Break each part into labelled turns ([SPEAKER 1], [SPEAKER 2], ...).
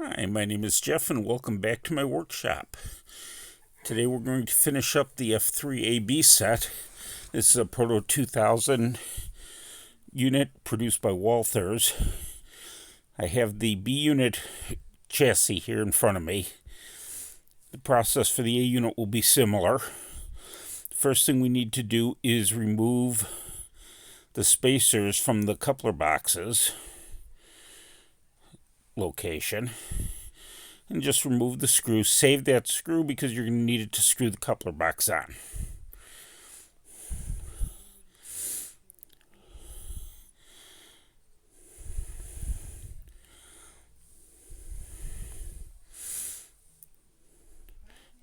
[SPEAKER 1] Hi, my name is Jeff and welcome back to my workshop. Today we're going to finish up the F3A&B set. This is a Proto 2000 unit produced by Walthers. I have the B unit chassis here in front of me. The process for the A unit will be similar. First thing we need to do is remove the spacers from the coupler boxes location and just remove the screw. Save that screw because you're going to need it to screw the coupler box on.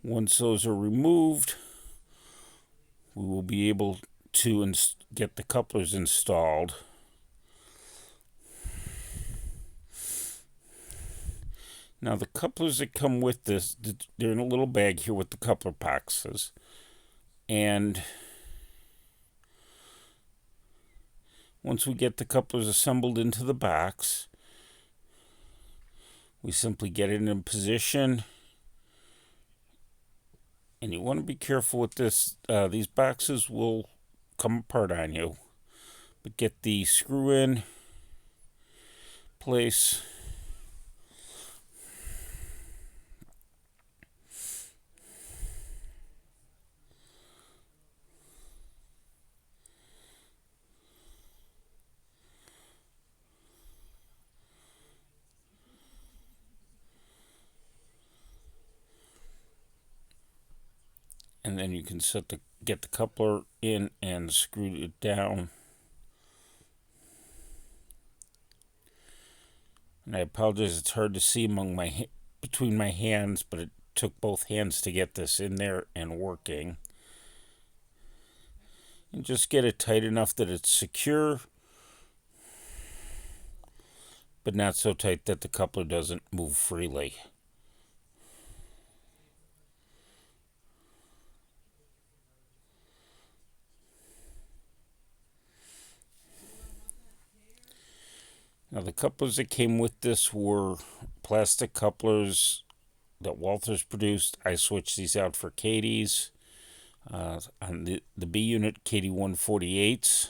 [SPEAKER 1] Once those are removed, we will be able to get the couplers installed. Now the couplers that come with this, they're in a little bag here with the coupler boxes. And once we get the couplers assembled into the box, we simply get it in position. And you want to be careful with this. These boxes will come apart on you. But get the screw in place. And then you can get the coupler in and screw it down. And I apologize, it's hard to see between my hands, but it took both hands to get this in there and working. And just get it tight enough that it's secure, but not so tight that the coupler doesn't move freely. Now the couplers that came with this were plastic couplers that Walthers produced. I switched these out for Katie's. On the B unit, Katie 148s,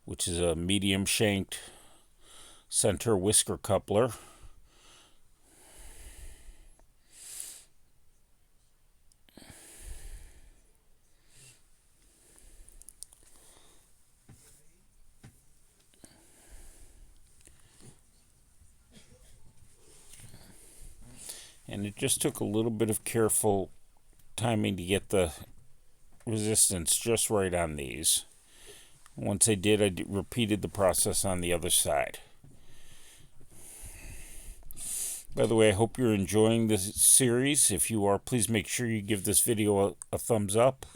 [SPEAKER 1] which is a medium shanked center whisker coupler. And it just took a little bit of careful timing to get the resistance just right on these. Once I did, I repeated the process on the other side. By the way, I hope you're enjoying this series. If you are, please make sure you give this video a thumbs up.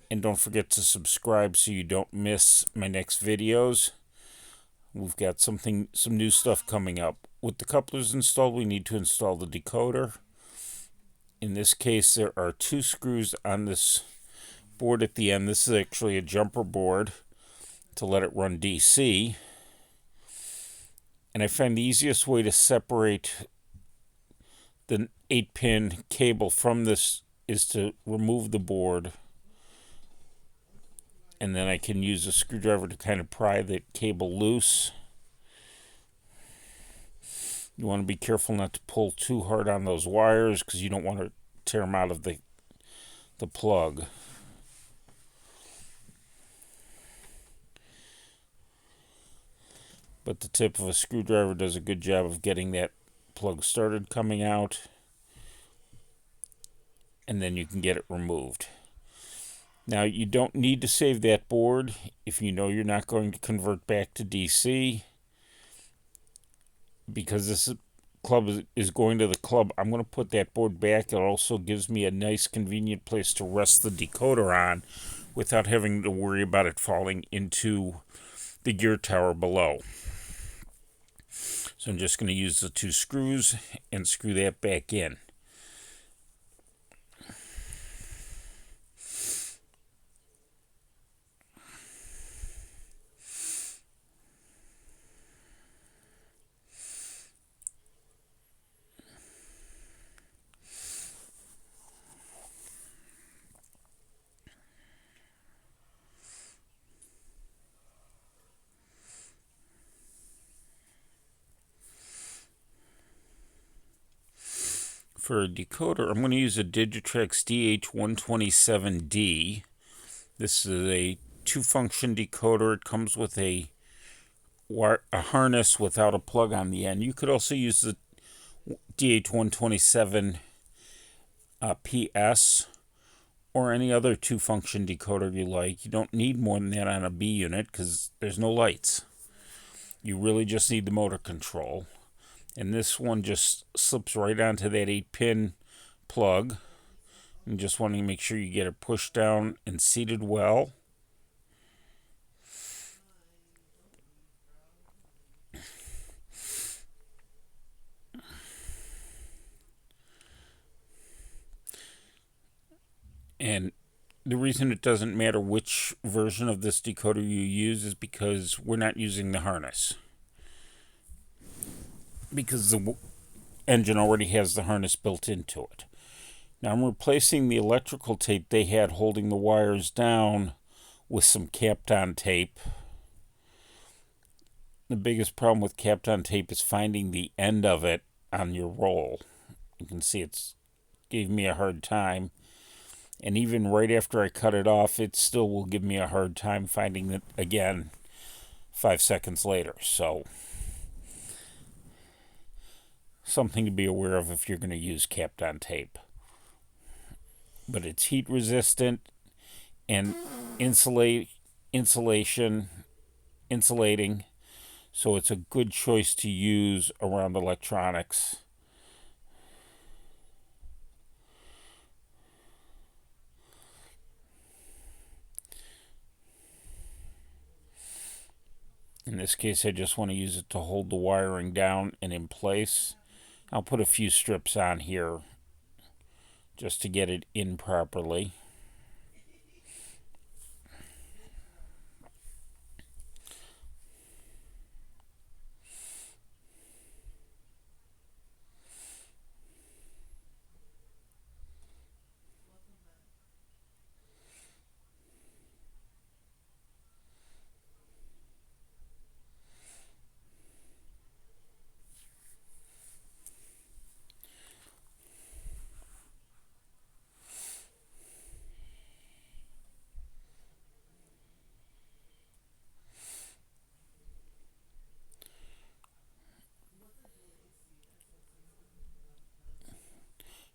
[SPEAKER 1] And don't forget to subscribe so you don't miss my next videos. We've got some new stuff coming up. With the couplers installed, we need to install the decoder. In this case, there are 2 screws on this board at the end. This is actually a jumper board to let it run DC. And I find the easiest way to separate the 8-pin cable from this is to remove the board. And then I can use a screwdriver to kind of pry the cable loose. You want to be careful not to pull too hard on those wires because you don't want to tear them out of the plug. But the tip of a screwdriver does a good job of getting that plug started coming out. And then you can get it removed. Now, you don't need to save that board if you know you're not going to convert back to DC. Because this club is going to the club, I'm going to put that board back. It also gives me a nice, convenient place to rest the decoder on without having to worry about it falling into the gear tower below. So I'm just going to use the 2 screws and screw that back in. For a decoder, I'm going to use a Digitrax DH127D. This is a two-function decoder. It comes with a harness without a plug on the end. You could also use the DH127 PS or any other two-function decoder you like. You don't need more than that on a B unit because there's no lights. You really just need the motor control. And this one just slips right onto that 8-pin plug. And just wanting to make sure you get it pushed down and seated well. And the reason it doesn't matter which version of this decoder you use is because we're not using the harness. Because the engine already has the harness built into it. Now I'm replacing the electrical tape they had holding the wires down with some Kapton tape. The biggest problem with Kapton tape is finding the end of it on your roll. You can see it's gave me a hard time. And even right after I cut it off, it still will give me a hard time finding it again 5 seconds later. So something to be aware of if you're going to use Kapton tape. But it's heat resistant and insulating, so it's a good choice to use around electronics. In this case, I just want to use it to hold the wiring down and in place. I'll put a few strips on here just to get it in properly.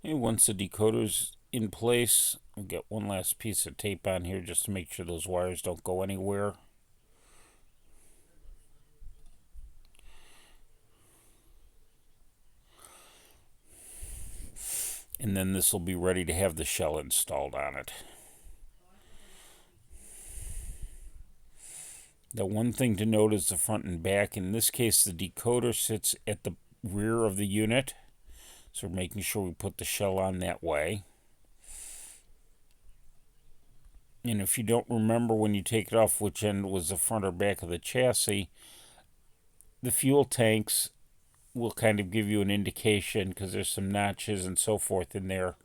[SPEAKER 1] And once the decoder's in place, I'll get one last piece of tape on here just to make sure those wires don't go anywhere. And then this will be ready to have the shell installed on it. The one thing to note is the front and back. In this case, the decoder sits at the rear of the unit. So we're making sure we put the shell on that way. And if you don't remember when you take it off which end was the front or back of the chassis, the fuel tanks will kind of give you an indication because there's some notches and so forth in there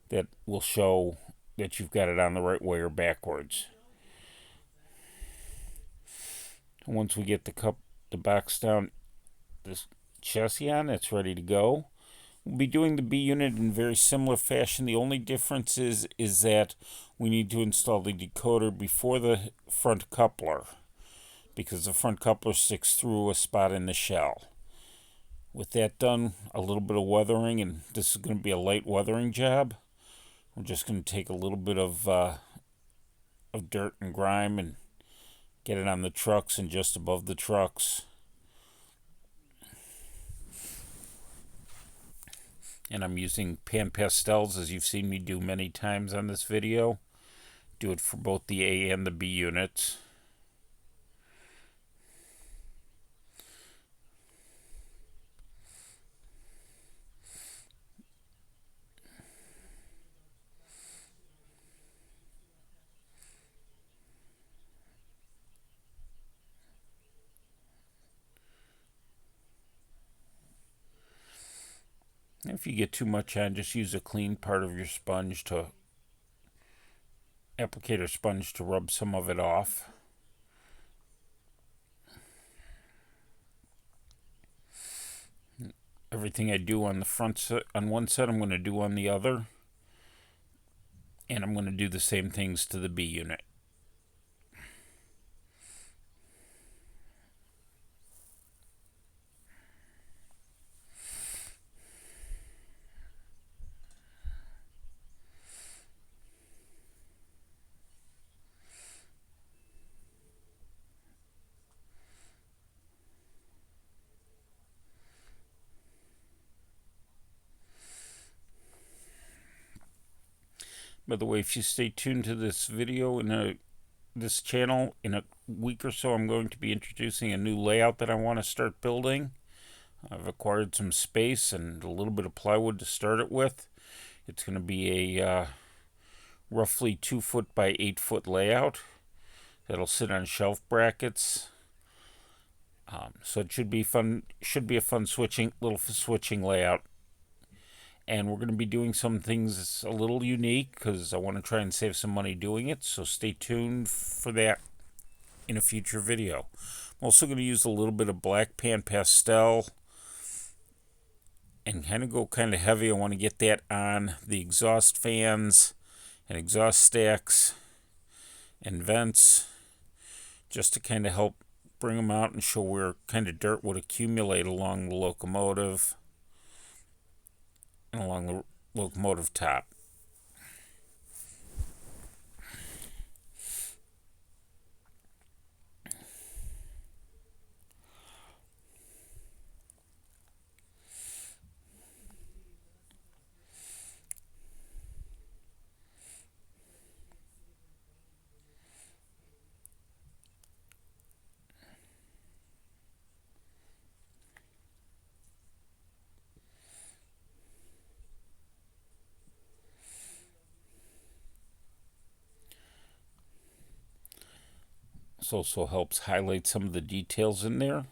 [SPEAKER 1] that will show that you've got it on the right way or backwards. And once we get the box down, this chassis on, it's ready to go. We'll be doing the B unit in very similar fashion. The only difference is that we need to install the decoder before the front coupler because the front coupler sticks through a spot in the shell. With that done, a little bit of weathering, and this is going to be a light weathering job. We're just going to take a little bit of dirt and grime and get it on the trucks and just above the trucks. And I'm using pan pastels as you've seen me do many times on this video. Do it for both the A and the B units. If you get too much on, just use a clean part of your sponge to applicator sponge to rub some of it off. Everything I do on the front set, on one set, I'm going to do on the other. And I'm going to do the same things to the B unit. By the way, if you stay tuned to this video this channel, in a week or so, I'm going to be introducing a new layout that I want to start building. I've acquired some space and a little bit of plywood to start it with. It's going to be a roughly 2-foot by 8-foot layout that'll sit on shelf brackets. So it should be fun. Should be a fun little switching layout. And we're going to be doing some things a little unique because I want to try and save some money doing it. So stay tuned for that in a future video. I'm also going to use a little bit of black pan pastel and go kind of heavy. I want to get that on the exhaust fans and exhaust stacks and vents, just to kind of help bring them out and show where kind of dirt would accumulate along the locomotive and along the locomotive top. This also helps highlight some of the details in there.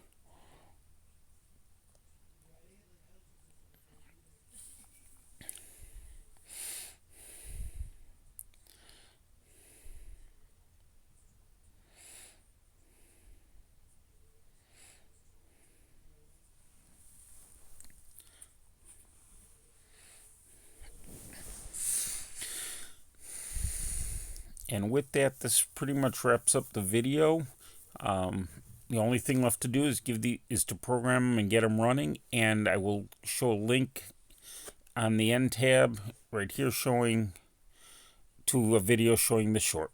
[SPEAKER 1] And with that, this pretty much wraps up the video. The only thing left to do is to program them and get them running, and I will show a link on the end tab right here showing to a video showing the short.